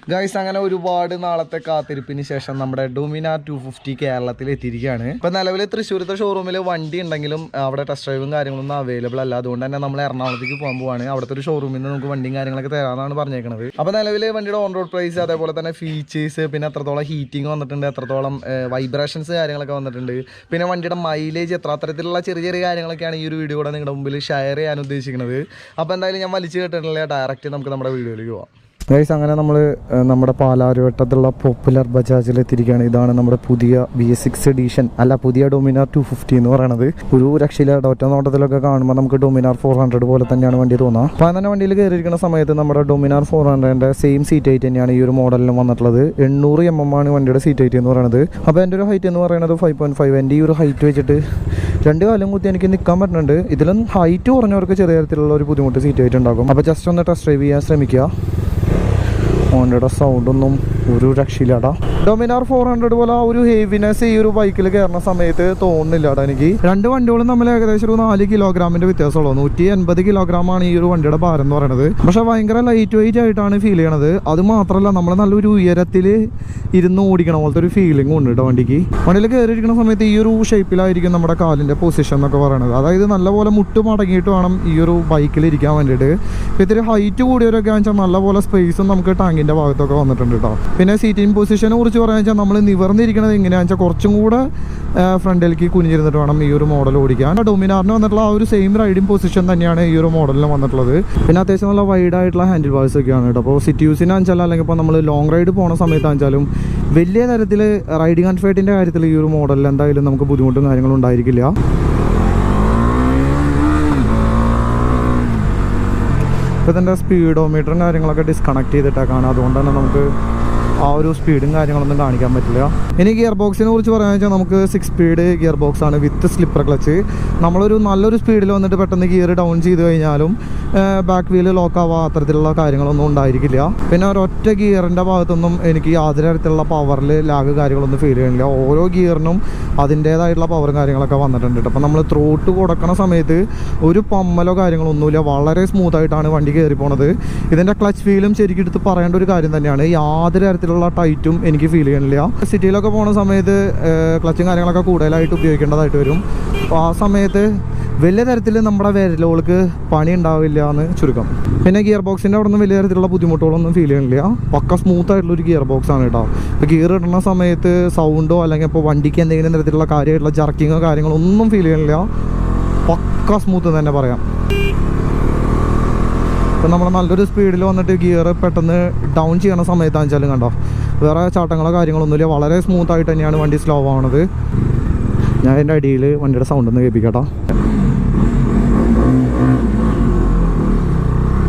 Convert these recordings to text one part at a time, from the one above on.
Guys അങ്ങനെ ഒരുപാട് നാളത്തെ കാത്തിരിപ്പിന് ശേഷം നമ്മുടെ ഡൊമിനാർ 250 കേരളത്തിൽ എത്തിയിരിക്കുകയാണ്. ഇപ്പോൾ നിലവിൽ തൃശ്ശൂരത്തെ ഷോറൂമിൽ വണ്ടി ഉണ്ടെങ്കിലും അവിടെ ടെസ്റ്റ് ഡ്രൈവും കാര്യങ്ങളൊന്നും അവൈലബിൾ അല്ല. അതുകൊണ്ട് തന്നെ നമ്മൾ എറണാകുളത്തേക്ക് പോകാൻ പോവാണ്. അവിടുത്തെ ഒരു ഷോറൂമിൽ നിന്ന് നമുക്ക് വണ്ടിയും കാര്യങ്ങളൊക്കെ തരാമെന്നാണ് പറഞ്ഞേക്കുന്നത്. അപ്പോൾ നിലവിൽ വണ്ടിയുടെ ഓൺ റോഡ് പ്രൈസ്, അതേപോലെ തന്നെ ഫീച്ചേഴ്സ്, പിന്നെ എത്രത്തോളം ഹീറ്റിംഗ് വന്നിട്ടുണ്ട്, എത്രത്തോളം വൈബ്രേഷൻസ് കാര്യങ്ങളൊക്കെ വന്നിട്ടുണ്ട്, പിന്നെ വണ്ടിയുടെ മൈലേജ് എത്ര, അത്തരത്തിലുള്ള ചെറിയ ചെറിയ കാര്യങ്ങളൊക്കെയാണ് ഈ ഒരു വീഡിയോ കൂടെ നിങ്ങളുടെ മുമ്പിൽ ഷെയർ ചെയ്യാൻ ഉദ്ദേശിക്കുന്നത്. അപ്പോൾ എന്തായാലും ഞാൻ വലിച്ചു കേട്ടിട്ടില്ല, ഡയറക്റ്റ് നമുക്ക് നമ്മുടെ വീഡിയോയിലേക്ക് പോകാം. ഗൈസ് അങ്ങനെ നമ്മൾ നമ്മുടെ പാലാരിവട്ടത്തുള്ള പോപ്പുലർ ബജാജിൽ എത്തിയിരിക്കുകയാണ്. ഇതാണ് നമ്മുടെ പുതിയ BS6 എഡിഷൻ, അല്ല പുതിയ ഡൊമിനാർ 250 എന്ന് പറയുന്നത്. ഒരു രക്ഷയില്ല, ഒറ്റ നോട്ടത്തിലൊക്കെ കാണുമ്പോൾ നമുക്ക് ഡൊമിനാർ 400 പോലെ തന്നെയാണ് വണ്ടി തോന്നുക. അപ്പോൾ തന്നെ വണ്ടിയിൽ കയറിയിരിക്കുന്ന സമയത്ത് നമ്മുടെ ഡൊമിനാർ 400ൻ്റെ സെയിം സീറ്റ് ഹൈറ്റ് തന്നെയാണ് ഈ ഒരു മോഡലിലും വന്നിട്ടുള്ളത്. 800 mm ആണ് വണ്ടിയുടെ സീറ്റ് ഹൈറ്റ് എന്ന് പറയുന്നത്. അപ്പോൾ എൻ്റെ ഒരു ഹൈറ്റ് എന്ന് പറയുന്നത് 5.5. എൻ്റെ ഈ ഒരു ഹൈറ്റ് വെച്ചിട്ട് രണ്ട് കാലം കുത്തി എനിക്ക് നിൽക്കാൻ പറ്റുന്നുണ്ട്. ഇതിലും ഹൈറ്റ് കുറഞ്ഞവർക്ക് ചെറിയ തരത്തിലുള്ള ഒരു ബുദ്ധിമുട്ട് സീറ്റ് ഹൈറ്റ് ഉണ്ടാകും. അപ്പോൾ ജസ്റ്റ് ഒന്ന് ടെസ്റ്റ് ഡ്രൈവ് ചെയ്യാൻ ശ്രമിക്കുക. ഓൻ്റെ സൗണ്ടൊന്നും ഒരു രക്ഷയില്ലാടാ. ഡൊമിനാർ 400 പോലെ ആ ഒരു ഹെവിനെസ് ഈ ഒരു ബൈക്കിൽ കയറുന്ന സമയത്ത് തോന്നുന്നില്ലാടാ എനിക്ക്. രണ്ട് വണ്ടികളും തമ്മിൽ ഏകദേശം ഒരു 4 കിലോഗ്രാമിൻ്റെ വ്യത്യാസമുള്ളൂ. 180 കിലോഗ്രാമാണ് ഈ ഒരു വണ്ടിയുടെ ഭാരം എന്ന് പറയുന്നത്. പക്ഷേ ഭയങ്കര ലൈറ്റ് വെയിറ്റ് ആയിട്ടാണ് ഫീൽ ചെയ്യണത്. അത് മാത്രമല്ല നമ്മൾ നല്ലൊരു ഉയരത്തിൽ ഇരുന്ന് ഓടിക്കണ പോലത്തെ ഒരു ഫീലിംഗ് ഉണ്ട് കേട്ടോ വണ്ടിക്ക്. വണ്ടിയിൽ കയറിയിരിക്കുന്ന സമയത്ത് ഈ ഒരു ഷേപ്പിലായിരിക്കും നമ്മുടെ കാലിൻ്റെ പൊസിഷൻ എന്നൊക്കെ പറയുന്നത്. അതായത് നല്ലപോലെ മുട്ട് മടങ്ങിയിട്ട് വേണം ഈ ഒരു ബൈക്കിൽ ഇരിക്കാൻ വേണ്ടിയിട്ട്. ഇപ്പോൾ ഇത്തിരി ഹൈറ്റ് കൂടിയവരൊക്കെ വെച്ചാൽ നല്ലപോലെ സ്പേസും നമുക്ക് ടാങ്കിൻ്റെ ഭാഗത്തൊക്കെ വന്നിട്ടുണ്ട് കേട്ടോ. പിന്നെ സീറ്റിംഗ് പൊസിഷനെ കുറിച്ച് പറയാന്ന് വെച്ചാൽ നമ്മൾ നിവർന്നിരിക്കുന്നത് എങ്ങനെയാണെന്ന് വെച്ചാൽ കുറച്ചും കൂടെ ഫ്രണ്ടിലേക്ക് കുനിഞ്ഞിരുന്നിട്ട് വേണം ഈ ഒരു മോഡൽ ഓടിക്കാൻ. ഡൊമിനാറിന് വന്നിട്ടുള്ള ആ ഒരു സെയിം റൈഡിങ് പൊസിഷൻ തന്നെയാണ് ഈ ഒരു മോഡലിന് വന്നിട്ടുള്ളത്. പിന്നെ അത്യാവശ്യം നല്ല വൈഡ് ആയിട്ടുള്ള ഹാൻഡിൽ ബാർസ് ഒക്കെയാണ് കേട്ടോ. അപ്പോൾ സിറ്റി യൂസിനാണെച്ചാലും അല്ലെങ്കിൽ ഇപ്പോൾ നമ്മൾ ലോങ് റൈഡ് പോകുന്ന സമയത്താണെച്ചാലും വലിയ തരത്തിൽ റൈഡിങ് കംഫർട്ടിൻ്റെ കാര്യത്തിൽ ഈ ഒരു മോഡലിൽ എന്തായാലും നമുക്ക് ബുദ്ധിമുട്ടും കാര്യങ്ങളും ഉണ്ടായിരിക്കില്ല. ഇപ്പോൾ ഇതിൻ്റെ സ്പീഡോമീറ്ററും കാര്യങ്ങളൊക്കെ ഡിസ്കണക്ട് ചെയ്തിട്ടൊക്കെയാണ്. അതുകൊണ്ട് തന്നെ നമുക്ക് ആ ഒരു സ്പീഡും കാര്യങ്ങളൊന്നും കാണിക്കാൻ പറ്റില്ല. ഇനി ഗിയർ ബോക്സിനെ കുറിച്ച് പറയാമെന്ന് വെച്ചാൽ നമുക്ക് 6 സ്പീഡ് ഗിയർ ബോക്സ് ആണ് വിത്ത് സ്ലിപ്പർ ക്ലച്ച്. നമ്മളൊരു നല്ലൊരു സ്പീഡിൽ വന്നിട്ട് പെട്ടെന്ന് ഗിയർ ഡൗൺ ചെയ്ത് കഴിഞ്ഞാലും ബാക്ക് വീല് ലോക്ക് ആവാ അത്തരത്തിലുള്ള കാര്യങ്ങളൊന്നും ഉണ്ടായിരിക്കില്ല. പിന്നെ ഒരൊറ്റ ഗിയറിൻ്റെ ഭാഗത്തൊന്നും എനിക്ക് യാതൊരു തരത്തിലുള്ള പവറിൽ ലാഗ് കാര്യങ്ങളൊന്നും ഫീൽ ചെയ്യുന്നില്ല. ഓരോ ഗിയറിനും അതിൻ്റേതായിട്ടുള്ള പവറും കാര്യങ്ങളൊക്കെ വന്നിട്ടുണ്ട്. അപ്പോൾ നമ്മൾ ത്രോട്ട് കൊടുക്കുന്ന സമയത്ത് ഒരു പമ്മലോ കാര്യങ്ങളൊന്നുമില്ല, വളരെ സ്മൂത്തായിട്ടാണ് വണ്ടി കയറി പോണത്. ഇതിൻ്റെ ക്ലച്ച് ഫീലും ശരിക്കും എടുത്ത് പറയേണ്ട ഒരു കാര്യം തന്നെയാണ്. യാതൊരു തരത്തിലുള്ള ടൈറ്റും എനിക്ക് ഫീൽ ചെയ്യണില്ല. സിറ്റിയിലൊക്കെ പോകുന്ന സമയത്ത് ക്ലച്ചും കാര്യങ്ങളൊക്കെ കൂടുതലായിട്ട് ഉപയോഗിക്കേണ്ടതായിട്ട് വരും. അപ്പോൾ ആ സമയത്ത് വലിയ തരത്തിൽ നമ്മുടെ വിരലുകൾക്ക് പണി ഉണ്ടാവില്ല എന്ന് ചുരുക്കം. പിന്നെ ഗിയർ ബോക്സിൻ്റെ അവിടെ നിന്ന് വലിയ തരത്തിലുള്ള ബുദ്ധിമുട്ടുകളൊന്നും ഫീൽ ചെയ്യണില്ല. പക്ക സ്മൂത്ത് ആയിട്ടുള്ളൊരു ഗിയർ ബോക്സ് ആണ് കേട്ടോ. ഇപ്പോൾ ഗിയർ ഇടുന്ന സമയത്ത് സൗണ്ടോ അല്ലെങ്കിൽ ഇപ്പോൾ വണ്ടിക്ക് എന്തെങ്കിലും തരത്തിലുള്ള കാര്യമായിട്ടുള്ള ജർക്കിങ്ങോ കാര്യങ്ങളോ ഒന്നും ഫീൽ ചെയ്യണില്ല. പക്ക സ്മൂത്ത് തന്നെ പറയാം. ഇപ്പം നമ്മൾ നല്ലൊരു സ്പീഡിൽ വന്നിട്ട് ഗിയർ പെട്ടെന്ന് ഡൗൺ ചെയ്യണ സമയത്താണെന്ന് വെച്ചാലും കണ്ടോ വേറെ ചാട്ടങ്ങളോ കാര്യങ്ങളൊന്നുമില്ല. വളരെ സ്മൂത്തായിട്ട് തന്നെയാണ് വണ്ടി സ്ലോ ആവണത്. ഞാൻ അതിൻ്റെ അടിയിൽ വണ്ടിയുടെ സൗണ്ട് ഒന്ന് കേൾപ്പിക്കട്ടോ.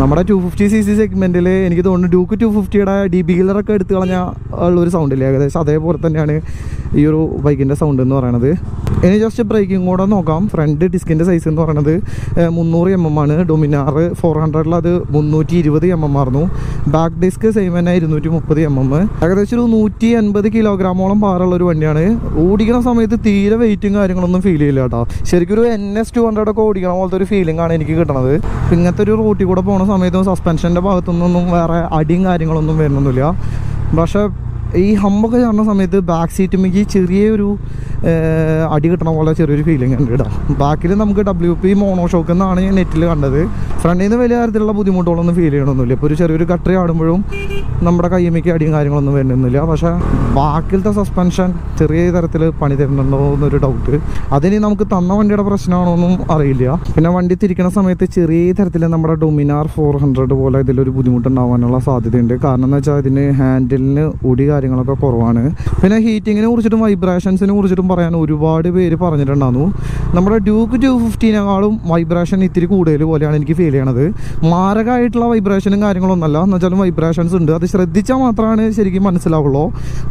നമ്മുടെ 250cc സെഗ്മെൻറ്റിൽ എനിക്ക് തോന്നുന്നു ഡ്യൂക്ക് 250യുടെ DB ഗിയറൊക്കെ എടുത്തു കളഞ്ഞാൽ ഉള്ളൊരു സൗണ്ടില്ലേ, ഏകദേശം അതേപോലെ തന്നെയാണ് ഈ ഒരു ബൈക്കിൻ്റെ സൗണ്ട് എന്ന് പറയുന്നത്. ഇനി ജസ്റ്റ് ബ്രേക്കിംഗ് കൂടെ നോക്കാം. ഫ്രണ്ട് ഡിസ്കിൻ്റെ സൈസ് എന്ന് പറയുന്നത് 300 mm ആണ്. ഡൊമിനാർ 400ൽ അത് 320 mm ആയിരുന്നു. ബാക്ക് ഡിസ്ക് സെയിം തന്നെ 230 mm. ഏകദേശം ഒരു 180 കിലോഗ്രാമോളം ഭാരമുള്ളൊരു വണ്ടിയാണ്. ഓടിക്കുന്ന സമയത്ത് തീരെ വെയിറ്റും കാര്യങ്ങളൊന്നും ഫീൽ ചെയ്യില്ല കേട്ടോ. ശരിക്കും ഒരു NS 200 ഒക്കെ ഓടിക്കണ പോലത്തെ ഒരു ഫീലിംഗ് ആണ് എനിക്ക് കിട്ടണത്. ഇങ്ങനത്തെ ഒരു റൂട്ടിൽ കൂടെ പോകുന്ന സമയത്തും സസ്പെൻഷൻ്റെ ഭാഗത്തുനിന്നൊന്നും വേറെ അടിയും കാര്യങ്ങളൊന്നും വരുന്നൊന്നുമില്ല. പക്ഷേ ഈ ഹമ്പൊക്കെ ചേർന്ന സമയത്ത് ബാക്ക് സീറ്റുമ്മേക്ക് ചെറിയൊരു അടി കിട്ടണ പോലെ ചെറിയൊരു ഫീലിംഗ് ഉണ്ട് കേട്ടോ. ബാക്കിൽ നമുക്ക് WP മോണോഷോക്ക് എന്നാണ് ഞാൻ നെറ്റിൽ കണ്ടത്. ഫ്രണ്ടിൽ നിന്ന് വലിയ തരത്തിലുള്ള ബുദ്ധിമുട്ടുകളൊന്നും ഫീൽ ചെയ്യണമെന്നില്ല. ഇപ്പോൾ ഒരു ചെറിയൊരു കട്ടറി ആടുമ്പോഴും നമ്മുടെ കയ്യമ്മയ്ക്ക് അടിയും കാര്യങ്ങളൊന്നും വരുന്നില്ല. പക്ഷേ ബാക്കിലത്തെ സസ്പെൻഷൻ ചെറിയ തരത്തിൽ പണി തരുന്നുണ്ടോ എന്നൊരു ഡൗട്ട്. അതിന് നമുക്ക് തന്ന വണ്ടിയുടെ പ്രശ്നമാണോന്നും അറിയില്ല. പിന്നെ വണ്ടി തിരിക്കുന്ന സമയത്ത് ചെറിയ തരത്തിൽ നമ്മുടെ ഡൊമിനാർ 400 പോലെ ഇതിലൊരു ബുദ്ധിമുട്ടുണ്ടാവാനുള്ള സാധ്യതയുണ്ട്. കാരണം എന്ന് വെച്ചാൽ ഇതിന് ഹാൻഡിലിന് ഒടി കാര്യങ്ങളൊക്കെ കുറവാണ്. പിന്നെ ഹീറ്റിങ്ങിനെ കുറിച്ചിട്ടും വൈബ്രേഷൻസിനെ കുറിച്ചിട്ടും പറയാൻ ഒരുപാട് പേര് പറഞ്ഞിട്ടുണ്ടായിരുന്നു. നമ്മുടെ ഡ്യൂക്ക് 250നെക്കാളും വൈബ്രേഷൻ ഇത്തിരി കൂടുതൽ പോലെയാണ് എനിക്ക് ഫീൽ ചെയ്യണത്. മാരകമായിട്ടുള്ള വൈബ്രേഷനും കാര്യങ്ങളൊന്നല്ല, എന്നുവെച്ചാലും വൈബ്രേഷൻസ് ഉണ്ട്. അത് ശ്രദ്ധിച്ചാൽ മാത്രമാണ് ശരിക്കും മനസ്സിലാവുള്ളൂ.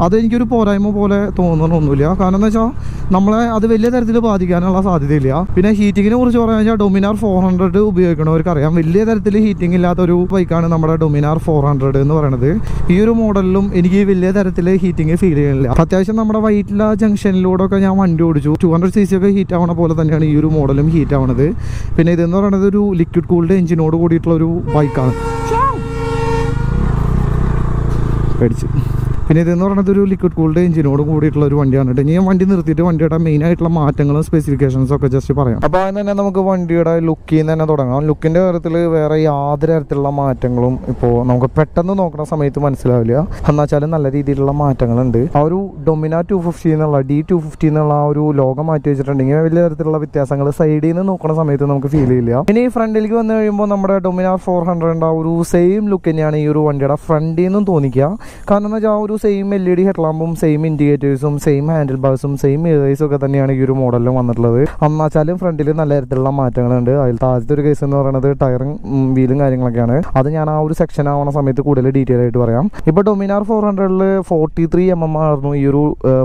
അതെനിക്കൊരു പോരായ്മ പോലെ തോന്നണമൊന്നുമില്ല. കാരണം എന്ന് വെച്ചാൽ നമ്മളെ അത് വലിയ തരത്തിൽ ബാധിക്കാനുള്ള സാധ്യതയില്ല. പിന്നെ ഹീറ്റിങ്ങിനെ കുറിച്ച് പറയാന്ന് വെച്ചാൽ ഡൊമിനാർ 400 ഉപയോഗിക്കണവർക്കറിയാം വലിയ തരത്തിൽ ഹീറ്റിംഗ് ഇല്ലാത്തൊരു ബൈക്കാണ് നമ്മുടെ ഡൊമിനാർ 400 എന്ന് പറയുന്നത്. ഈ ഒരു മോഡലിലും എനിക്ക് വലിയ തരത്തിൽ ഹീറ്റിംഗ് ഫീൽ ചെയ്യുന്നില്ല. അത്യാവശ്യം നമ്മുടെ വൈറ്റില ജംഗ്ഷനിലൂടെ ഒക്കെ ഞാൻ വണ്ടി ഓടിച്ചു. 200cc ഒക്കെ ഹീറ്റ് ആവണ പോലെ തന്നെയാണ് ഈ ഒരു മോഡലും ഹീറ്റ് ആവണത്. പിന്നെ ഇതെന്ന് പറയുന്നത് ഒരു ലിക്വിഡ് കൂൾഡ് എഞ്ചിനോട് കൂടിയിട്ടുള്ള ഒരു ബൈക്കാണ്. പേടിച്ച്. പിന്നെ ഇതെന്ന് പറയുന്നത് ഒരു ലിക്വിഡ് കൂൾഡ് എഞ്ചിനോട് കൂടിയിട്ടുള്ള ഒരു വണ്ടിയാണ് കേട്ടോ. ഞാൻ വണ്ടി നിർത്തിയിട്ട് വണ്ടിയുടെ മെയിൻ ആയിട്ടുള്ള മാറ്റങ്ങളും സ്പെസിഫിക്കേഷൻസും ഒക്കെ ജസ്റ്റ് പറയാം. അപ്പോൾ അതിന് തന്നെ നമുക്ക് വണ്ടിയുടെ ലുക്കിൽ നിന്ന് തന്നെ തുടങ്ങാം. ലുക്കിൻ്റെ കാര്യത്തിൽ വേറെ യാതൊരു തരത്തിലുള്ള മാറ്റങ്ങളും ഇപ്പോൾ നമുക്ക് പെട്ടെന്ന് നോക്കുന്ന സമയത്ത് മനസ്സിലാവില്ല. എന്നുവെച്ചാൽ നല്ല രീതിയിലുള്ള മാറ്റങ്ങളുണ്ട്. ആ ഒരു ഡൊമിന 250 എന്നുള്ള D250 എന്നുള്ള ആ ഒരു ലോഗോ മാറ്റി വെച്ചിട്ടുണ്ടെങ്കിൽ വലിയ തരത്തിലുള്ള വ്യത്യാസങ്ങൾ സൈഡിൽ നിന്ന് നോക്കുന്ന സമയത്ത് നമുക്ക് ഫീൽ ചെയ്യില്ല. ഇനി ഫ്രണ്ടിലേക്ക് വന്നു കഴിയുമ്പോൾ നമ്മുടെ ഡൊമിനാർ 400 ആ ഒരു സെയിം ലുക്ക് തന്നെയാണ് ഈ ഒരു വണ്ടിയുടെ ഫ്രണ്ടിൽ നിന്നും തോന്നിക്കുക. കാരണം എന്ന് വെച്ചാൽ ആ ഒരു സെയിം LED ഹെഡ്ലാമ്പും സെയിം ഇൻഡിക്കേറ്റേഴ്സും സെയിം ഹാൻഡിൽ ബാർസും സെയിം മിറേഴ്സും ഒക്കെ തന്നെയാണ് ഈ ഒരു മോഡലിലും വന്നിട്ടുള്ളത്. എന്നുവെച്ചാലും ഫ്രണ്ടിൽ നല്ല തരത്തിലുള്ള മാറ്റങ്ങളുണ്ട്. അതിൽ ആദ്യത്തെ ഒരു കേസ് എന്ന് പറയുന്നത് ടയറും വീലും കാര്യങ്ങളൊക്കെയാണ്. അത് ഞാൻ ആ ഒരു സെക്ഷൻ ആവുന്ന സമയത്ത് കൂടുതൽ ഡീറ്റെയിൽ ആയിട്ട് പറയാം. ഇപ്പോൾ ഡൊമിനാർ 400 43 mm ആയിരുന്നു ഈ ഒരു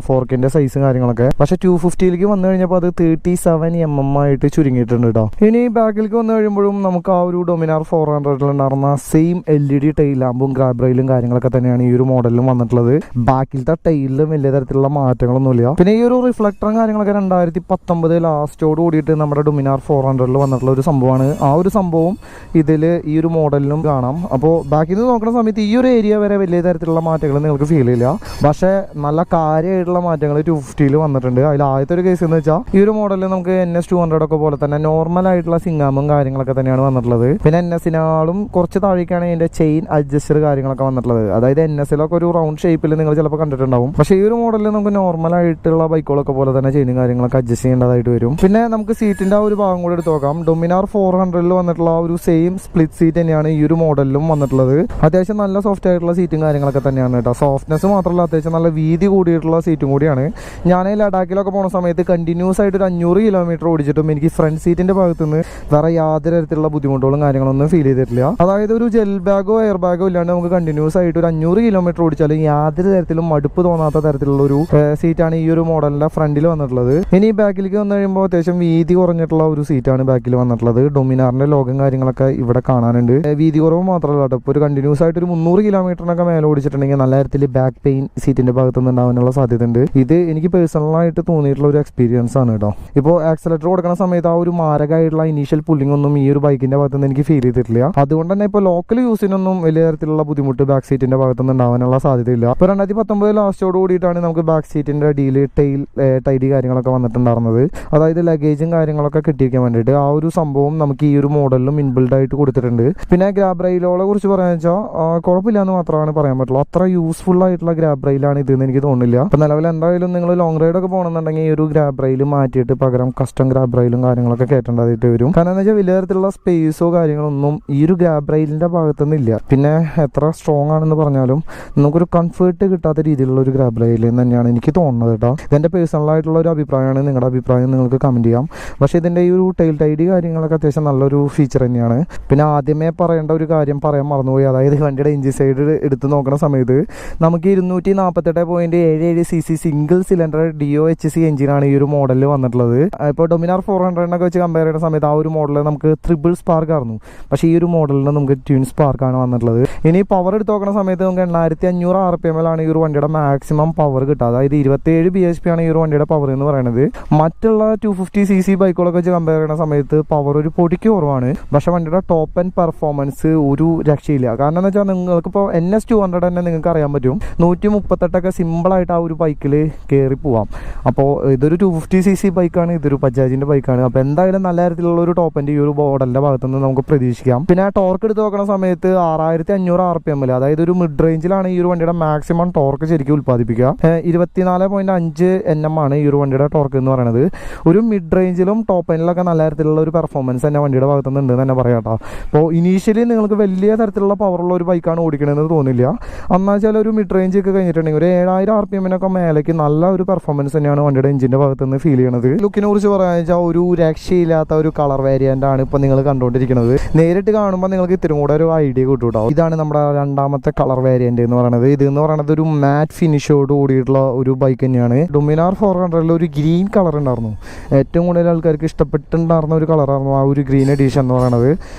4Kന്റെ സൈസും കാര്യങ്ങളൊക്കെ. പക്ഷേ 250ലേക്ക് വന്നു കഴിഞ്ഞപ്പോൾ അത് 37 mm ആയിട്ട് ചുരുങ്ങിയിട്ടുണ്ട് കേട്ടോ. ഇനി ബാക്കിലേക്ക് വന്നു കഴിയുമ്പോഴും നമുക്ക് ആ ഒരു ഡൊമിനാർ 400 ഉണ്ടായിരുന്ന സെയിം LED ടൈൽ ലാമ്പും ഗ്രാബ് റെയിലും കാര്യങ്ങളൊക്കെ തന്നെയാണ് ഈ ഒരു മോഡലിലും വന്നിട്ടുള്ളത്. ബാക്കിലത്തെ ടൈലിലും വലിയ തരത്തിലുള്ള മാറ്റങ്ങളൊന്നുമില്ല. പിന്നെ ഈ ഒരു റിഫ്ലക്ടറും കാര്യങ്ങളൊക്കെ 2019 ലാസ്റ്റോട് കൂടിയിട്ട് നമ്മുടെ ഡൊമിനാർ 400 വന്നിട്ടുള്ള ഒരു സംഭവമാണ്. ആ ഒരു സംഭവം ഇതിൽ ഈ ഒരു മോഡലിലും കാണാം. അപ്പോൾ ബാക്കിൽ നിന്ന് നോക്കുന്ന സമയത്ത് ഈ ഒരു ഏരിയ വരെ വലിയ തരത്തിലുള്ള മാറ്റങ്ങൾ നിങ്ങൾക്ക് ഫീൽ ചെയ്യില്ല. പക്ഷേ നല്ല കാര്യമായിട്ടുള്ള മാറ്റങ്ങൾ 250 വന്നിട്ടുണ്ട്. അതിൽ ആദ്യത്തെ ഒരു കേസ് എന്ന് വെച്ചാൽ ഈ ഒരു മോഡലിൽ നമുക്ക് NS200 ഒക്കെ പോലെ തന്നെ നോർമൽ ആയിട്ടുള്ള സിംഗാമും കാര്യങ്ങളൊക്കെ തന്നെയാണ് വന്നിട്ടുള്ളത്. പിന്നെ NS-നാളും കുറച്ച് താഴേക്കാണ് ഇതിൻ്റെ ചെയിൻ അഡ്ജസ്റ്റർ കാര്യങ്ങളൊക്കെ വന്നിട്ടുള്ളത്. അതായത് NS-ലൊക്കെ ഒരു റൗണ്ട് ഷേപ്പിൽ നിങ്ങൾ ചിലപ്പോൾ കണ്ടിട്ടുണ്ടാവും. പക്ഷേ ഈ ഒരു മോഡലിൽ നമുക്ക് നോർമൽ ആയിട്ടുള്ള ബൈക്കുകളൊക്കെ പോലെ തന്നെ ചെയിനും കാര്യങ്ങളൊക്കെ അഡ്ജസ്റ്റ് ചെയ്യേണ്ടതായിട്ട് വരും. പിന്നെ നമുക്ക് സീറ്റിൻ്റെ ആ ഒരു ഭാഗം കൂടി എടുത്ത് നോക്കാം. ഡൊമിനാർ 400 വന്നിട്ടുള്ള ആ ഒരു സെയിം സ്പ്ലിറ്റ് സീറ്റ് തന്നെയാണ് ഈ ഒരു മോഡലിലും വന്നിട്ടുള്ളത്. അത്യാവശ്യം നല്ല സോഫ്റ്റ് ആയിട്ടുള്ള സീറ്റും കാര്യങ്ങളൊക്കെ തന്നെയാണ് കേട്ടോ. സോഫ്റ്റ്നെസ് മാത്രമല്ല അത്യാവശ്യം നല്ല വീതി കൂടിയിട്ടുള്ള സീറ്റും കൂടിയാണ്. ഞാൻ ലഡാക്കിലൊക്കെ പോകുന്ന സമയത്ത് കണ്ടിന്യൂസ് ആയിട്ട് ഒരു 500 കിലോമീറ്റർ ഓടിച്ചിട്ടും എനിക്ക് ഫ്രണ്ട് സീറ്റിൻ്റെ ഭാഗത്ത് നിന്ന് വേറെ യാതൊരു തരത്തിലുള്ള ബുദ്ധിമുട്ടുകളും കാര്യങ്ങളൊന്നും ഫീൽ ചെയ്തിട്ടില്ല. അതായത് ഒരു ജെൽ ബാഗോ എയർ ബാഗോ ഇല്ലാണ്ട് നമുക്ക് കണ്ടിന്യൂസ് ആയിട്ട് ഒരു 500 കിലോമീറ്റർ ഓടിച്ചാലും യാതൊരു തരത്തിലും മടുപ്പ് തോന്നാത്ത തരത്തിലുള്ള ഒരു സീറ്റാണ് ഈ ഒരു മോഡലിന്റെ ഫ്രണ്ടിൽ വന്നിട്ടുള്ളത്. ഇനി ബാക്കിലേക്ക് വന്നു കഴിയുമ്പോൾ അത്യാവശ്യം വീതി കുറഞ്ഞിട്ടുള്ള ഒരു സീറ്റാണ് ബാക്കിൽ വന്നിട്ടുള്ളത്. ഡൊമിനാറിന്റെ ലോഗം കാര്യങ്ങളൊക്കെ ഇവിടെ കാണാനുണ്ട്. വീതി കുറവ് മാത്രമല്ല കേട്ടോ. ഇപ്പോൾ ഒരു കണ്ടിന്യൂസ് ആയിട്ട് ഒരു 300 കിലോമീറ്ററിനൊക്കെ മേലെ ഓടിച്ചിട്ടുണ്ടെങ്കിൽ നല്ല തരത്തിൽ ബാക്ക് പെയിൻ സീറ്റിന്റെ ഭാഗത്ത് നിന്ന് ഉണ്ടാവാനുള്ള സാധ്യത ഉണ്ട്. ഇത് എനിക്ക് പേഴ്സണലായിട്ട് തോന്നിയിട്ടുള്ള ഒരു എക്സ്പീരിയൻസ് ആണ് കേട്ടോ. ഇപ്പോൾ ആക്സിലേറ്റർ കൊടുക്കുന്ന സമയത്ത് ആ ഒരു മാരകമായിട്ടുള്ള ഇനീഷ്യൽ പുള്ളിംഗ് ഒന്നും ഈ ഒരു ബൈക്കിന്റെ ഭാഗത്ത് നിന്ന് എനിക്ക് ഫീൽ ചെയ്തിട്ടില്ല. അതുകൊണ്ട് തന്നെ ഇപ്പോൾ ലോക്കൽ യൂസിനൊന്നും വലിയ തരത്തിലുള്ള ബുദ്ധിമുട്ട് ബാക്ക് സീറ്റിന്റെ ഭാഗത്ത് നിന്ന് ഉണ്ടാവാനുള്ള സാധ്യതയില്ല. ഇപ്പോൾ 2019 ലാസ്റ്റോട് കൂടിയിട്ടാണ് നമുക്ക് ബാക്ക് സീറ്റിന്റെ അടിയിൽ ടൈഡി കാര്യങ്ങളൊക്കെ വന്നിട്ടുണ്ടായിരുന്നത്. അതായത് ലഗേജും കാര്യങ്ങളൊക്കെ കിട്ടിയിരിക്കാൻ വേണ്ടിയിട്ട് ആ ഒരു സംഭവം നമുക്ക് ഈ ഒരു മോഡലിലും ഇൻബിൽഡ് ആയിട്ട് കൊടുത്തിട്ടുണ്ട്. പിന്നെ ഗ്രാബ് റെയിലുകളെ കുറിച്ച് പറയാന്ന് വെച്ചാൽ കുഴപ്പമില്ല എന്ന് മാത്രമാണ് പറയാൻ പറ്റുള്ളൂ. അത്ര യൂസ്ഫുൾ ആയിട്ടുള്ള ഗ്രാബ് റെയിലാണ് ഇതെന്ന് എനിക്ക് തോന്നുന്നില്ല. അപ്പോൾ നിലവിൽ എന്തായാലും നിങ്ങൾ ലോങ് റൈഡ് ഒക്കെ പോകണമെന്നുണ്ടെങ്കിൽ ഈ ഒരു ഗ്രാബ് റെയിൽ മാറ്റിയിട്ട് പകരം കസ്റ്റം ഗ്രാബ് റെയിലും കാര്യങ്ങളൊക്കെ കയറ്റേണ്ടതായിട്ട് വരും. കാരണം എന്താ വെച്ചാൽ വലിയ തരത്തിലുള്ള സ്പേസോ കാര്യങ്ങളൊന്നും ഈ ഒരു ഗ്രാബ് റെയിലിന്റെ ഭാഗത്തുനിന്നില്ല. പിന്നെ എത്ര സ്ട്രോങ് ആണെന്ന് പറഞ്ഞാലും നമുക്കൊരു കംഫേർട്ട് കിട്ടാത്ത രീതിയിലുള്ള ഒരു ഗ്രാബ് റെയിൽ തന്നെയാണ് എനിക്ക് തോന്നുന്നത് കേട്ടോ. ഇതെൻ്റെ പേഴ്സണൽ ആയിട്ടുള്ള ഒരു അഭിപ്രായമാണ്. നിങ്ങളുടെ അഭിപ്രായം നിങ്ങൾക്ക് കമൻറ്റ് ചെയ്യാം. പക്ഷേ ഇതിൻ്റെ ഈ ഒരു ടൈൽ ടൈഡി കാര്യങ്ങളൊക്കെ അത്യാവശ്യം നല്ലൊരു ഫീച്ചർ തന്നെയാണ്. പിന്നെ ആദ്യമേ പറയേണ്ട ഒരു കാര്യം പറയാൻ മറന്നുപോയി. അതായത് വണ്ടിയുടെ എഞ്ചിൻ സൈഡ് എടുത്ത് നോക്കുന്ന സമയത്ത് നമുക്ക് 248.77 cc സിംഗിൾ സിലിണ്ടർ DOHC എഞ്ചിനാണ് ഈ ഒരു മോഡലിൽ വന്നിട്ടുള്ളത്. ഇപ്പോൾ ഡൊമിനാർ 400 വെച്ച് കമ്പയർ ചെയ്യുന്ന സമയത്ത് ആ ഒരു മോഡലിൽ നമുക്ക് ട്രിപ്പിൾ സ്പാർക്ക് ആയിരുന്നു. പക്ഷേ ഈ ഒരു മോഡലിന് നമുക്ക് ട്വിൻ സ്പാർക്കാണ് വന്നിട്ടുള്ളത്. ഇനി പവർ എടുത്ത് നോക്കുന്ന സമയത്ത് നമുക്ക് 8500 RPM ഈ ഒരു വണ്ടിയുടെ മാക്സിമം പവർ കിട്ടുക. അതായത് 27 bhp ആണ് ഈ ഒരു വണ്ടിയുടെ പവർ എന്ന് പറയുന്നത്. മറ്റുള്ള 250cc ബൈക്കുകളൊക്കെ വെച്ച് കമ്പയർ ചെയ്യുന്ന സമയത്ത് പവർ ഒരു പൊടിക്ക് കുറവാണ്. പക്ഷേ വണ്ടിയുടെ ടോപ്പ് ആൻഡ് പെർഫോമൻസ് ഒരു രക്ഷയില്ല. കാരണം എന്ന് വെച്ചാൽ നിങ്ങൾക്കിപ്പോൾ NS200 തന്നെ നിങ്ങൾക്ക് അറിയാൻ പറ്റും 138 സിമ്പിളായിട്ട് ആ ഒരു ബൈക്കിൽ കയറി പോവാം. അപ്പോൾ ഇതൊരു 250cc ബൈക്കാണ്, ഇതൊരു ബജാജിൻ്റെ ബൈക്കാണ്. അപ്പോൾ എന്തായാലും നല്ല തരത്തിലുള്ള ഒരു ടോപ്പ് ആൻഡ് ഈ ഒരു മോഡലിൻ്റെ ഭാഗത്തുനിന്ന് നമുക്ക് പ്രതീക്ഷിക്കാം. പിന്നെ ടോർക്ക് എടുത്ത് നോക്കുന്ന സമയത്ത് 6500 RPM, അതായത് ഒരു മിഡ് റേഞ്ചിലാണ് ഈ ഒരു വണ്ടിയുടെ മാക്സിമം ടോർക്ക് ശരിക്കും ഉൽപ്പാദിപ്പിക്കുക. 24.5 Nm ആണ് ഈ ഒരു വണ്ടിയുടെ ടോർക്ക് എന്ന് പറയുന്നത്. ഒരു മിഡ് റേഞ്ചിലും ടോപ്പ് എൻഡിലൊക്കെ നല്ല തരത്തിലുള്ള ഒരു പെർഫോമൻസ് തന്നെ വണ്ടിയുടെ ഭാഗത്തുനിന്ന് ഉണ്ട് തന്നെ പറയാം കേട്ടോ. അപ്പോൾ ഇനീഷ്യലി നിങ്ങൾക്ക് വലിയ തരത്തിലുള്ള പവറുള്ള ഒരു ബൈക്കാണ് ഓടിക്കണമെന്ന് തോന്നില്ല. എന്നാൽ ഒരു മിഡ് റേഞ്ച് ഒക്കെ കഴിഞ്ഞിട്ടുണ്ടെങ്കിൽ ഒരു 7000 RPM മേലേക്ക് നല്ല ഒരു പെർഫോമൻസ് തന്നെയാണ് വണ്ടിയുടെ എഞ്ചിൻ്റെ ഭാഗത്തുനിന്ന് ഫീൽ ചെയ്യുന്നത്. ലുക്കിനെ കുറിച്ച് പറയാന്ന് വെച്ചാൽ ഒരു രക്ഷയില്ലാത്ത ഒരു കളർ വേരിയൻ്റ് ആണ് ഇപ്പോൾ നിങ്ങൾ കണ്ടുകൊണ്ടിരിക്കുന്നത്. നേരിട്ട് കാണുമ്പോൾ നിങ്ങൾക്ക് ഇത്തിരി കൂടെ ഒരു ഐഡിയ കിട്ടും. ഇതാണ് നമ്മുടെ രണ്ടാമത്തെ കളർ വേരിയന്റ് എന്ന് പറയുന്നത്. ഇത് എന്ന് പറയുന്നത് ഒരു മാറ്റ് ഫിനിഷോട് കൂടിയിട്ടുള്ള ഒരു ബൈക്ക് തന്നെയാണ്. ഡൊമിനാർ 400 ഒരു ഗ്രീൻ കളർ ഉണ്ടായിരുന്നു. ഏറ്റവും കൂടുതൽ ആൾക്കാർക്ക് ഇഷ്ടപ്പെട്ടിട്ടുണ്ടായിരുന്ന ഒരു കളറായിരുന്നു ആ ഒരു ഗ്രീൻ എഡീഷൻ എന്ന് പറയുന്നത്.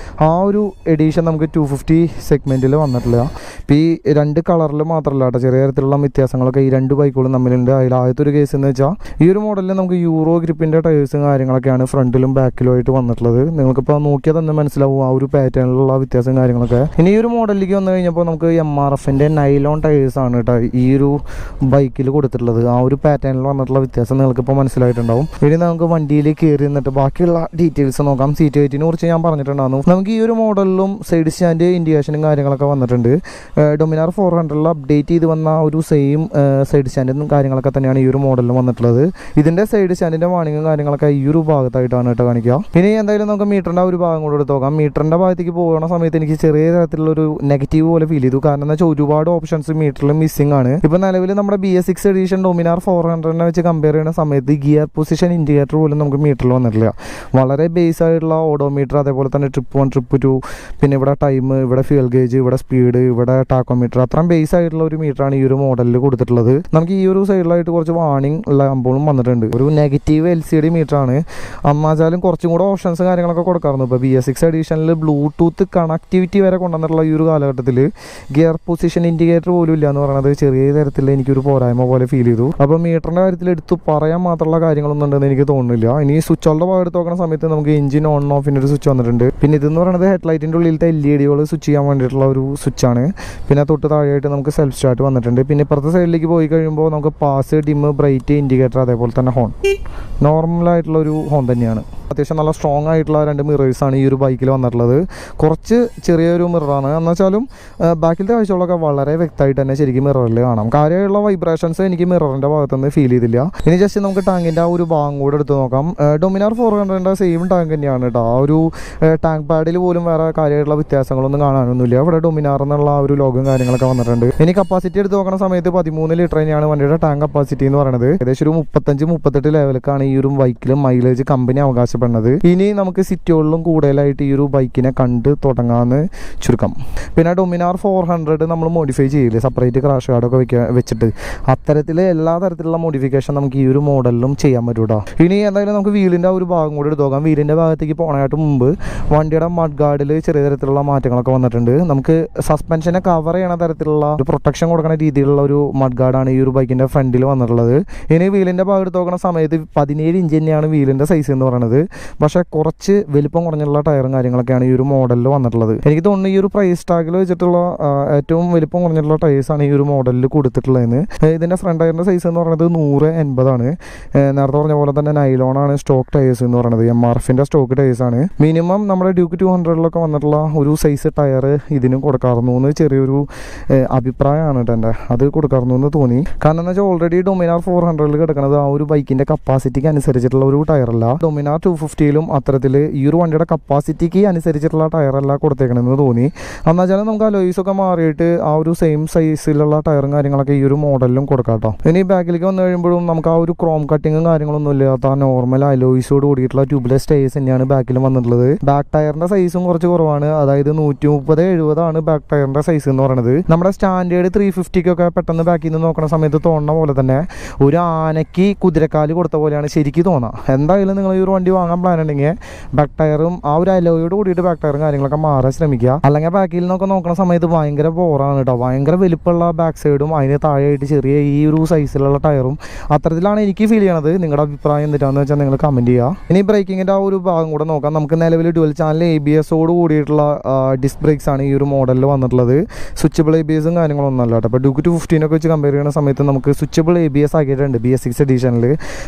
ആ ഒരു എഡീഷൻ നമുക്ക് 250 സെഗ്മെന്റിൽ വന്നിട്ടില്ല. ഇപ്പോൾ ഈ രണ്ട് കളറിൽ മാത്രമല്ല കേട്ടോ, ചെറിയ തരത്തിലുള്ള വ്യത്യാസങ്ങളൊക്കെ ഈ രണ്ട് ബൈക്കുകളും തമ്മിലുണ്ട്. അതിൽ ആദ്യത്തെ ഒരു കേസ് എന്ന് വെച്ചാൽ ഈ ഒരു മോഡലിൽ നമുക്ക് യൂറോ ഗ്രിപ്പിൻ്റെ ടയേഴ്സും കാര്യങ്ങളൊക്കെയാണ് ഫ്രണ്ടിലും ബാക്കിലും ആയിട്ട് വന്നിട്ടുള്ളത്. നിങ്ങൾക്കിപ്പോൾ നോക്കിയാൽ തന്നെ മനസ്സിലാവും ആ ഒരു പാറ്റേണിലുള്ള വ്യത്യാസം കാര്യങ്ങളൊക്കെ. ഇനി ഈ ഒരു മോഡലിലേക്ക് വന്നു കഴിഞ്ഞപ്പോൾ നമുക്ക് MRFൻ്റെ നൈലോൺ ടയേഴ്സാണ് ആണ് കേട്ടോ ഈ ഒരു ബൈക്കിൽ കൊടുത്തിട്ടുള്ളത്. ആ ഒരു പാറ്റേണിൽ വന്നിട്ടുള്ള വ്യത്യാസം നിങ്ങൾക്ക് ഇപ്പോൾ മനസ്സിലായിട്ടുണ്ടാവും. ഇനി നമുക്ക് വണ്ടിയിൽ കയറി നിന്നിട്ട് ബാക്കിയുള്ള ഡീറ്റെയിൽസ് നോക്കാം. സീറ്റ് ഹൈറ്റിനെ കുറിച്ച് ഞാൻ പറഞ്ഞിട്ടുണ്ടായിരുന്നു. നമുക്ക് ഈ ഒരു മോഡലിലും സൈഡ് സ്റ്റാൻഡ് ഇൻഡിക്കേഷനും കാര്യങ്ങളൊക്കെ വന്നിട്ടുണ്ട്. ഡൊമിനാർ 400 അപ്ഡേറ്റ് ചെയ്ത് വന്ന ഒരു സെയിം സൈഡ് സ്റ്റാൻഡും കാര്യങ്ങളൊക്കെ തന്നെയാണ് ഈ ഒരു മോഡലിലും വന്നിട്ടുള്ളത്. ഇതിൻ്റെ സൈഡ് സ്റ്റാൻഡിൻ്റെ വാണിങ്ങും കാര്യങ്ങളൊക്കെ ഈ ഒരു ഭാഗത്തായിട്ടാണ് കേട്ടോ കാണിക്കുക. ഇനി എന്തായാലും നമുക്ക് മീറ്ററിൻ്റെ ഒരു ഭാഗം കൂടെ എടുത്ത് നോക്കാം. മീറ്ററിൻ്റെ ഭാഗത്തേക്ക് പോകുന്ന സമയത്ത് എനിക്ക് ചെറിയ തരത്തിലുള്ളൊരു നെഗറ്റീവ് പോലെ ഫീൽ ചെയ്തു. കാരണം എന്താ വെച്ചാൽ ഒരുപാട് ഓപ്ഷൻസ് മീറ്ററിൽ മിസ്സിംഗ് ആണ്. ഇപ്പോൾ നിലവിൽ നമ്മുടെ BS6 എഡീഷൻ ഡൊമിനാർ 400 വെച്ച് കമ്പയർ ചെയ്യുന്ന സമയത്ത് ഗിയർ പൊസിഷൻ ഇൻഡിക്കേറ്റർ പോലും നമുക്ക് മീറ്ററിൽ വന്നിട്ടില്ല. വളരെ ബേസ് ആയിട്ടുള്ള ഓഡോമീറ്റർ, അതേപോലെ തന്നെ ട്രിപ്പ് 1 ട്രിപ്പ് 2, പിന്നെ ഇവിടെ ടൈം, ഇവിടെ ഫ്യൂൽ ഗേജ്, ഇവിടെ സ്പീഡ്, ഇവിടെ ടാക്കോമീറ്റർ, അത്രയും ബേസ് ആയിട്ടുള്ള ഒരു മീറ്ററാണ് ഈ ഒരു മോഡലിൽ കൊടുത്തിട്ടുള്ളത്. നമുക്ക് ഈ ഒരു സൈഡിലായിട്ട് കുറച്ച് വാർണിംഗ് ലാമ്പുകളും വന്നിട്ടുണ്ട്. ഒരു നെഗറ്റീവ് LCD മീറ്ററാണ്. എന്നാലും കുറച്ചും കൂടെ ഓപ്ഷൻസ് കാര്യങ്ങളൊക്കെ കൊടുക്കാറുണ്ട്. ഇപ്പോൾ BS6 എഡീഷനിൽ ബ്ലൂടൂത്ത് കണക്ടിവിറ്റി വരെ കൊണ്ടുവന്നിട്ടുള്ള ഈ ഒരു കാലഘട്ടത്തിൽ ഗിയർ പൊസിഷൻ ഇൻഡിക്കേറ്റർ പോലും ഇല്ല എന്ന് പറയുന്നത് ചെറിയ തരത്തിൽ എനിക്കൊരു പോരായ്മ പോലെ ഫീൽ ചെയ്തു. അപ്പോൾ മീറ്ററിൻ്റെ കാര്യത്തിൽ എടുത്ത് പറയാൻ മാത്രമുള്ള കാര്യങ്ങളൊന്നും ഉണ്ടെന്ന് എനിക്ക് തോന്നുന്നില്ല. ഇനി സ്വിച്ചുകളുടെ ഭാഗത്ത് എടുത്ത് നോക്കുന്ന സമയത്ത് നമുക്ക് എഞ്ചിൻ ഓൺ ഓഫിൻ്റെ ഒരു സ്വിച്ച് വന്നിട്ടുണ്ട്. പിന്നെ ഇതെന്ന് പറയുന്നത് ഹെഡ്ലൈറ്റിൻ്റെ ഉള്ളിലത്തെ LED സ്വിച്ച് ചെയ്യാൻ വേണ്ടിയിട്ടുള്ള ഒരു സ്വിച്ചാണ്. പിന്നെ തൊട്ട് താഴെയായിട്ട് നമുക്ക് സെൽഫ് സ്റ്റാർട്ട് വന്നിട്ടുണ്ട്. പിന്നെ ഇപ്പുറത്തെ സൈഡിലേക്ക് പോയി കഴിയുമ്പോൾ നമുക്ക് പാസ്, ഡിമ്മ്, ബ്രൈറ്റ്, ഇൻഡിക്കേറ്റർ, അതേപോലെ തന്നെ ഹോൺ. നോർമലായിട്ടുള്ള ഒരു ഹോൺ തന്നെയാണ്. അത്യാവശ്യം നല്ല സ്ട്രോങ് ആയിട്ടുള്ള 2 മിറേഴ്സാണ് ഈ ഒരു ബൈക്കിൽ വന്നിട്ടുള്ളത്. കുറച്ച് ചെറിയൊരു മിററാണ് എന്നുവെച്ചാലും ബാക്കിലത്തെ കാഴ്ചകളൊക്കെ വളരെ വ്യക്തമായിട്ട് തന്നെ ശരിക്കും മിററിൽ കാണാം. കാര്യമായുള്ള വൈബ്രേഷൻസ് എനിക്ക് മിററിൻ്റെ ഭാഗത്തുനിന്ന് ഫീൽ ചെയ്തില്ല. ഇനി ജസ്റ്റ് നമുക്ക് ടാങ്കിൻ്റെ ആ ഒരു ഭാഗം കൂടെ എടുത്ത് നോക്കാം. ഡൊമിനാർ 400 സെയിം ടാങ്ക് തന്നെയാണ് കേട്ടോ. ആ ഒരു ടാങ്ക് പാഡിൽ പോലും വേറെ കാര്യമായിട്ടുള്ള വ്യത്യാസങ്ങളൊന്നും കാണാനൊന്നുമില്ല. ഇവിടെ ഡൊമിനാർ എന്നുള്ള ആ ഒരു ലോഗും കാര്യങ്ങളൊക്കെ വന്നിട്ടുണ്ട്. ഇനി കപ്പാസിറ്റി എടുത്ത് നോക്കുന്ന സമയത്ത് 13 ലിറ്റർ തന്നെയാണ് വണ്ടിയുടെ ടാങ്ക് കപ്പാസിറ്റി എന്ന് പറയുന്നത്. ഏകദേശം ഒരു 35-38 ലെവലിലേക്കാണ് ഈ ഒരു ബൈക്കിൽ മൈലേജ് കമ്പനി അവകാശപ്പെടുന്നത്. ഇനി നമുക്ക് സിറ്റികളിലും കൂടുതലായിട്ട് ഈ ഒരു ബൈക്കിനെ കണ്ട് തുടങ്ങാമെന്ന് ചുരുക്കം. പിന്നെ ഡൊമിനാർ 400 നമ്മൾ മോഡിഫൈ ചെയ്യില്ലേ, സെപ്പറേറ്റ് ക്രാഷ് ഗാർഡൊക്കെ വെച്ചിട്ട്, അത്തരത്തിൽ എല്ലാ തരത്തിലുള്ള മോഡിഫിക്കേഷൻ നമുക്ക് ഈ ഒരു മോഡലിലും ചെയ്യാൻ പറ്റൂട്ടോ. ഇനി എന്തായാലും നമുക്ക് വീലിൻ്റെ ആ ഒരു ഭാഗം കൂടി എടുത്ത് നോക്കാം. വീലിൻ്റെ ഭാഗത്തേക്ക് പോകാനായിട്ട് മുമ്പ് വണ്ടിയുടെ മഡ് ഗാർഡിൽ ചെറിയ തരത്തിലുള്ള മാറ്റങ്ങളൊക്കെ വന്നിട്ടുണ്ട്. നമുക്ക് സസ്പെൻഷനെ കവർ ചെയ്യണ തരത്തിലുള്ള ഒരു പ്രൊട്ടക്ഷൻ കൊടുക്കുന്ന രീതിയിലുള്ള ഒരു മഡ് ഗാർഡാണ് ഈ ഒരു ബൈക്കിൻ്റെ ഫ്രണ്ടിൽ വന്നിട്ടുള്ളത്. ഇനി വീലിൻ്റെ ഭാഗം എടുത്ത് നോക്കുന്ന സമയത്ത് 17 ഇഞ്ച് തന്നെയാണ് വീലിൻ്റെ സൈസ് എന്ന് പറയുന്നത്. പക്ഷേ കുറച്ച് വലിപ്പം കുറഞ്ഞുള്ള ടയറും കാര്യങ്ങളൊക്കെയാണ് ഈ ഒരു മോഡലിൽ വന്നിട്ടുള്ളത്. എനിക്ക് തോന്നുന്നു ഈ ഒരു പ്രൈസ് ടാഗിൽ വെച്ചിട്ടുള്ള ഏറ്റവും വലിപ്പം കുറഞ്ഞിട്ടുള്ള ടയേഴ്സാണ് ഈ ഒരു മോഡലിൽ കൊടുത്തിട്ടുള്ളതെന്ന്. ഇതിൻ്റെ ഫ്രണ്ട് ടയറിൻ്റെ സൈസ് എന്ന് പറയുന്നത് 100-80 ആണ്. നേരത്തെ പറഞ്ഞ പോലെ തന്നെ നൈലോണാണ് സ്റ്റോക്ക് ടയേഴ്സ് എന്ന് പറയുന്നത്. MRFിൻ്റെ സ്റ്റോക്ക് ടയേഴ്സാണ്. മിനിമം നമ്മുടെ ഡ്യൂക്ക് 200 വന്നിട്ടുള്ള ഒരു സൈസ് ടയർ ഇതിനും കൊടുക്കാറുന്നു എന്ന് ചെറിയൊരു അഭിപ്രായമാണ് കേട്ടോ എൻ്റെ. അത് കൊടുക്കാറുന്നു എന്ന് തോന്നി. കാരണം എന്ന് വെച്ചാൽ ഓൾറെഡി ഡൊമിനാർ 400 കിടക്കുന്നത് ആ ഒരു ബൈക്കിൻ്റെ കപ്പാസിറ്റിക്ക് അനുസരിച്ചിട്ടുള്ള ഒരു ടയറല്ല. ഡൊമിനാർ 250 അത്തരത്തിൽ ഈ ഒരു വണ്ടിയുടെ കപ്പാസിറ്റിക്ക് അനുസരിച്ചിട്ടുള്ള ടയറല്ല കൊടുത്തേക്കണമെന്ന് തോന്നി. എന്നുവെച്ചാൽ നമുക്ക് അലോയ്സൊക്കെ മാറിയിട്ട് ആ ഒരു സെയിം സൈസിലുള്ള ടയറും കാര്യങ്ങളൊക്കെ ഈ ഒരു മോഡലിലും കൊടുക്കാം കേട്ടോ. ഇനി ബാക്കിലേക്ക് വന്നു കഴിയുമ്പോഴും നമുക്ക് ആ ഒരു ക്രോം കട്ടിങ്ങും കാര്യങ്ങളൊന്നും ഇല്ലാത്ത നോർമൽ അലോയ്സോട് കൂടിയിട്ടുള്ള ട്യൂബ്ലെസ് ടയേഴ്സ് തന്നെയാണ് ബാക്കിലും വന്നിട്ടുള്ളത്. ബാക്ക് ടയറിന്റെ സൈസും കുറച്ച് കുറവാണ്. അതായത് 130-70 ആണ് ബാക്ക് ടയറിന്റെ സൈസ് എന്ന് പറയുന്നത്. നമ്മുടെ സ്റ്റാൻഡേർഡ് 350 പെട്ടെന്ന് ബാക്കിൽ നിന്ന് നോക്കുന്ന സമയത്ത് തോന്നുന്ന പോലെ തന്നെ ഒരു ആനയ്ക്ക് കുതിരക്കാല് കൊടുത്ത പോലെയാണ് ശരിക്കും തോന്നാം. എന്തായാലും നിങ്ങൾ ഈ ഒരു വണ്ടി വാങ്ങാൻ പ്ലാൻ ഉണ്ടെങ്കിൽ ബാക്ക് ടയറും ആ ഒരു അലോയോട് കൂടിയിട്ട് ബാക്ക് ടയറും കാര്യങ്ങളൊക്കെ മാറാൻ ശ്രമിക്കുക. അല്ലെങ്കിൽ ബാക്കിൽ നിന്നൊക്കെ നോക്കുന്ന സമയത്ത് ഭയങ്കര ബോറാണ് കേട്ടോ. ഭയങ്കര വലിപ്പമുള്ള ബാക്ക് സൈഡും അതിന് താഴെയായിട്ട് ചെറിയ ഈ ഒരു സൈസിലുള്ള ടയറും അത്തരത്തിലാണ് എനിക്ക് ഫീൽ ചെയ്യണത്. നിങ്ങളുടെ അഭിപ്രായം എന്താണെന്ന് വെച്ചാൽ നിങ്ങൾ കമൻറ്റ് ചെയ്യുക. ഇനി ബ്രേക്കിങ്ങിൻ്റെ ആ ഒരു ഭാഗം കൂടെ നോക്കാം. നമുക്ക് നിലവിൽ ഡുവൽ ചാനൽ ABSോട് കൂടിയിട്ടുള്ള ഡിസ്ക് ബ്രേക്സ് ആണ് ഈ ഒരു മോഡലിൽ വന്നിട്ടുള്ളത്. സ്വിച്ചബിൾ ABSും കാര്യങ്ങളൊന്നും അല്ല കേട്ടോ. അപ്പോൾ ഡ്യൂക്ക് 215 വെച്ച് കമ്പയർ ചെയ്യുന്ന സമയത്ത് നമുക്ക് സ്വിച്ചബിൾ ABS ആക്കിയിട്ടുണ്ട് BS6 എഡീഷനിൽ.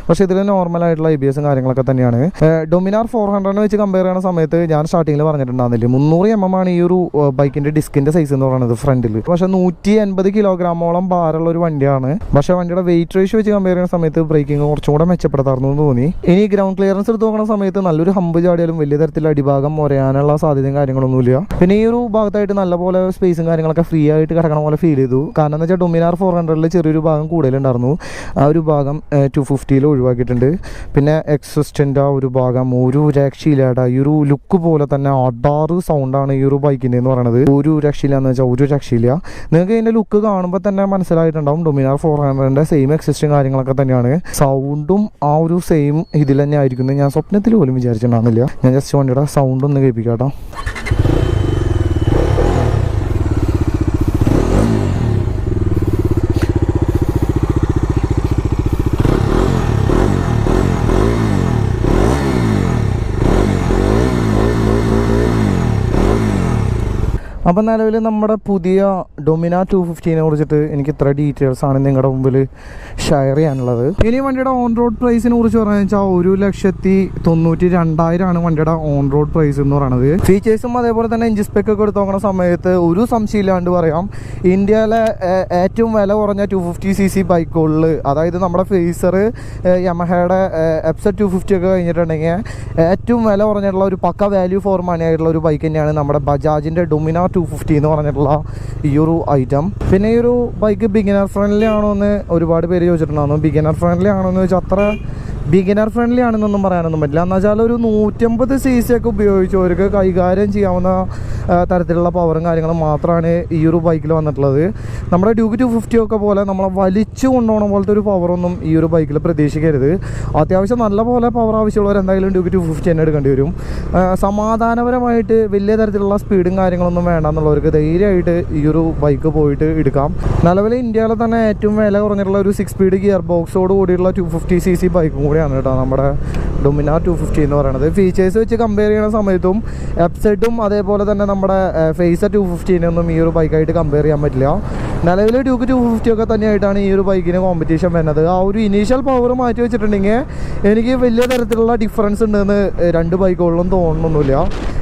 പക്ഷേ ഇതിൽ നോർമലായിട്ടുള്ള ABSും കാര്യങ്ങളൊക്കെ തന്നെയാണ്. ഡൊമിനാർ 400 വെച്ച് കമ്പയർ ചെയ്യുന്ന സമയത്ത് ഞാൻ സ്റ്റാർട്ടിങ്ങിൽ പറഞ്ഞിട്ടുണ്ടായിരുന്നില്ല 300 mm ആണ് ഈ ഒരു ബൈക്കിൻ്റെ ഡിസ്കിൻ്റെ സൈസ് എന്ന് പറയുന്നത് ഫ്രണ്ടിൽ. പക്ഷേ 180 കിലോഗ്രാമോളം ഭാരമുള്ള ഒരു വണ്ടിയാണ്. പക്ഷേ വണ്ടിയുടെ വെയിറ്റ് റേഷ്യോ വെച്ച് കമ്പയർ ചെയ്യുന്ന സമയത്ത് ബ്രേക്കിംഗ് കുറച്ചും കൂടെ മെച്ചപ്പെടുത്താറുന്നു എന്ന് തോന്നി. ഇനി ഗ്രൗണ്ട് ക്ലിയറൻസ് എടുത്ത് നോക്കുന്ന സമയത്ത് നല്ലൊരു ഹമ്പ് ചാടിയാലും വലിയ തരത്തിലുള്ള അടിഭാഗം ഒരയാനുള്ള സാധ്യതയും കാര്യങ്ങളൊന്നുമില്ല. പിന്നെ ഈ ഒരു ഭാഗത്തായിട്ട് നല്ലപോലെ സ്പേസും കാര്യങ്ങളൊക്കെ ഫ്രീ ആയിട്ട് കിടക്കണ പോലെ ഫീൽ ചെയ്തു. കാരണം എന്ന് വെച്ചാൽ ഡൊമിനാർ 400 ചെറിയൊരു ഭാഗം കൂടുതലുണ്ടായിരുന്നു. ആ ഒരു ഭാഗം 250 ഒഴിവാക്കിയിട്ടുണ്ട്. പിന്നെ എക്സിസ്റ്റൻ്റ് ആ ഒരു ഭാഗം ഒരു രക്ഷയില്ലാട്ട. ഈ ഒരു ലുക്ക് പോലെ തന്നെ അടാറ് സൗണ്ടാണ് ഈ ഒരു ബൈക്കിൻ്റെ എന്ന് പറയുന്നത്. ഒരു രക്ഷയില്ല എന്ന് വെച്ചാൽ ഒരു രക്ഷയില്ല. നിങ്ങൾക്ക് ഇതിൻ്റെ ലുക്ക് കാണുമ്പോൾ തന്നെ മനസ്സിലായിട്ടുണ്ടാവും ഡൊമിനാർ 400 സെയിം എക്സിസ്റ്റും കാര്യങ്ങളൊക്കെ തന്നെയാണ്. സൗണ്ടും ആ ഒരു സെയിം ഇതിൽ തന്നെ ആയിരിക്കുന്നത് ഞാൻ സ്വപ്നത്തിൽ പോലും വിചാരിച്ചിട്ടുണ്ടാകുന്നില്ല. ഞാൻ ജസ്റ്റ് വണ്ടിയുടെ സൗണ്ട് ഒന്ന് കേൾപ്പിക്കാം കേട്ടോ. അപ്പം നിലവിൽ നമ്മുടെ പുതിയ ഡൊമിന 250നെ കുറിച്ചിട്ട് എനിക്ക് ഇത്ര ഡീറ്റെയിൽസ് ആണ് നിങ്ങളുടെ മുമ്പിൽ ഷെയർ ചെയ്യാനുള്ളത്. ഇനി വണ്ടിയുടെ ഓൺ റോഡ് പ്രൈസിനെ കുറിച്ച് പറഞ്ഞു വെച്ചാൽ 1,92,000 വണ്ടിയുടെ ഓൺ റോഡ് പ്രൈസ് എന്ന് പറയുന്നത്. ഫീച്ചേഴ്സും അതേപോലെ തന്നെ എഞ്ചിൻ സ്പെക്ക് ഒക്കെ എടുത്ത് നോക്കുന്ന സമയത്ത് ഒരു സംശയമില്ലാണ്ട് പറയാം, ഇന്ത്യയിലെ ഏറ്റവും വില കുറഞ്ഞ 250cc ബൈക്കുകളിൽ, അതായത് നമ്മുടെ ഫേസർ, യമഹയുടെ എപ്സെറ്റ് 250 ഒക്കെ കഴിഞ്ഞിട്ടുണ്ടെങ്കിൽ ഏറ്റവും വില കുറഞ്ഞിട്ടുള്ള ഒരു പക്ക വാല്യൂ ഫോർ മണി ആയിട്ടുള്ള ഒരു ബൈക്ക് തന്നെയാണ് നമ്മുടെ ബജാജിൻ്റെ ഡൊമിന 250 എന്ന് പറഞ്ഞിട്ടുള്ള ഈ ഒരു ഐറ്റം. പിന്നെ ഈ ഒരു ബൈക്ക് ബിഗിനർ ഫ്രണ്ട്ലി ആണോ എന്ന് ഒരുപാട് പേര് ചോദിച്ചിട്ടുണ്ടായിരുന്നു. ബിഗിനർ ഫ്രണ്ട്ലി ആണോ എന്ന് ചോദിച്ചാൽ അത്ര ബിഗിനർ ഫ്രണ്ട്ലി ആണെന്നൊന്നും പറയാനൊന്നും പറ്റില്ല. എന്ന് വെച്ചാൽ ഒരു 150cc ഒക്കെ ഉപയോഗിച്ചവർക്ക് കൈകാര്യം ചെയ്യാവുന്ന തരത്തിലുള്ള പവറും കാര്യങ്ങളും മാത്രമാണ് ഈ ഒരു ബൈക്കിൽ വന്നിട്ടുള്ളത്. നമ്മുടെ ഡ്യൂക്ക് 250 ഒക്കെ പോലെ നമ്മളെ വലിച്ചു കൊണ്ടുപോകണ പോലത്തെ ഒരു പവറൊന്നും ഈ ഒരു ബൈക്കിൽ പ്രതീക്ഷിക്കരുത്. അത്യാവശ്യം നല്ല പോലെ പവർ ആവശ്യമുള്ളവർ എന്തായാലും ഡ്യൂക്ക് 250 തന്നെ എടുക്കേണ്ടി വരും. സമാധാനപരമായിട്ട് വലിയ തരത്തിലുള്ള സ്പീഡും കാര്യങ്ങളൊന്നും വേണ്ടെന്നുള്ളവർക്ക് ധൈര്യമായിട്ട് ഈ ഒരു ബൈക്ക് പോയിട്ട് എടുക്കാം. നിലവിൽ ഇന്ത്യയിലെ തന്നെ ഏറ്റവും വില കുറഞ്ഞിട്ടുള്ള ഒരു 6 സ്പീഡ് ഗിയർ ബോക്സോട് കൂടിയുള്ള 250cc ബൈക്കും കൂടിയാണ് കേട്ടോ നമ്മുടെ ഡൊമിന 250 എന്ന് പറയുന്നത്. ഫീച്ചേഴ്സ് വെച്ച് കമ്പയർ ചെയ്യുന്ന സമയത്തും എപ്സെറ്റും അതേപോലെ തന്നെ നമ്മുടെ ഫേസർ 250 ഈ ഒരു ബൈക്കായിട്ട് കമ്പയർ ചെയ്യാൻ പറ്റില്ല. നിലവിൽ ഡ്യൂക്ക് 250 ഒക്കെ തന്നെയായിട്ടാണ് ഈ ഒരു ബൈക്കിന് കോമ്പറ്റീഷൻ വരുന്നത്. ആ ഒരു ഇനീഷ്യൽ പവർ മാറ്റി വെച്ചിട്ടുണ്ടെങ്കിൽ എനിക്ക് വലിയ തരത്തിലുള്ള ഡിഫറൻസ് ഉണ്ടെന്ന് രണ്ട് ബൈക്കുകളിലും തോന്നുന്നൊന്നുമില്ല.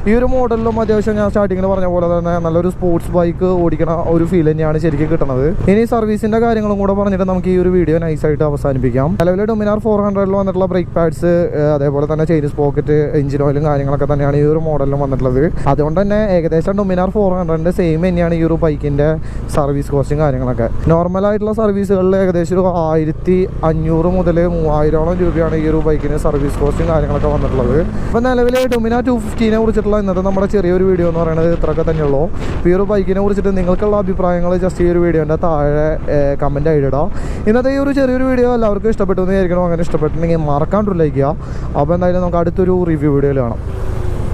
ഈ ഒരു മോഡലിലും അത്യാവശ്യം ഞാൻ സ്റ്റാർട്ടിങ്ങിൽ പറഞ്ഞ പോലെ തന്നെ നല്ലൊരു സ്പോർട്സ് ബൈക്ക് ഓടിക്കണ ഒരു ഫീൽ തന്നെയാണ് ശരിക്കും കിട്ടുന്നത്. ഇനി സർവീസിൻ്റെ കാര്യങ്ങളും കൂടെ പറഞ്ഞിട്ട് നമുക്ക് ഈ ഒരു വീഡിയോ നൈസായിട്ട് അവസാനിപ്പിക്കാം. നിലവിൽ ഡൊമിനാർ 400 വന്നിട്ടുള്ള ബ്രേക്ക് പാഡ്സ്, അതേപോലെ തന്നെ ചെയിൻ പോക്കറ്റ്, എഞ്ചിൻ ഓയിലും കാര്യങ്ങളൊക്കെ തന്നെയാണ് ഈ ഒരു മോഡലിലും വന്നിട്ടുള്ളത്. അതുകൊണ്ട് തന്നെ ഏകദേശം ഡൊമിനാർ 400 സെയിം തന്നെയാണ് ഈ ഒരു ബൈക്കിൻ്റെ സർവീസ് കോസ്റ്റും കാര്യങ്ങളൊക്കെ. നോർമലായിട്ടുള്ള സർവീസുകളിൽ ഏകദേശം ഒരു 1,500 മുതൽ 3,000 രൂപയാണ് ഈ ഒരു ബൈക്കിന് സർവീസ് കോസ്റ്റും കാര്യങ്ങളൊക്കെ വന്നിട്ടുള്ളത്. അപ്പോൾ നിലവിൽ ഡൊമിന 250നെ കുറിച്ചിട്ടുള്ള ഇന്നത്തെ നമ്മുടെ ചെറിയൊരു വീഡിയോ എന്ന് പറയുന്നത് ഇത്രയൊക്കെ തന്നെയുള്ളൂ. ഈ ഒരു ബൈക്കിനെ കുറിച്ചിട്ട് നിങ്ങൾക്കുള്ള അഭിപ്രായങ്ങൾ ജസ്റ്റ് ഈ ഒരു വീഡിയോൻ്റെ താഴെ കമൻറ്റ് ആയിട്ട് ഇടാം. ഇന്നത്തെ ഈ ഒരു ചെറിയൊരു വീഡിയോ എല്ലാവർക്കും ഇഷ്ടപ്പെട്ടു എന്ന് വിചാരിക്കണം. അങ്ങനെ ഇഷ്ടപ്പെട്ടിട്ടുണ്ടെങ്കിൽ മറക്കാണ്ട് ലൈക്ക് ചെയ്യുക. അപ്പോൾ എന്തായാലും നമുക്ക് അടുത്തൊരു റിവ്യൂ വീഡിയോയിൽ കാണാം.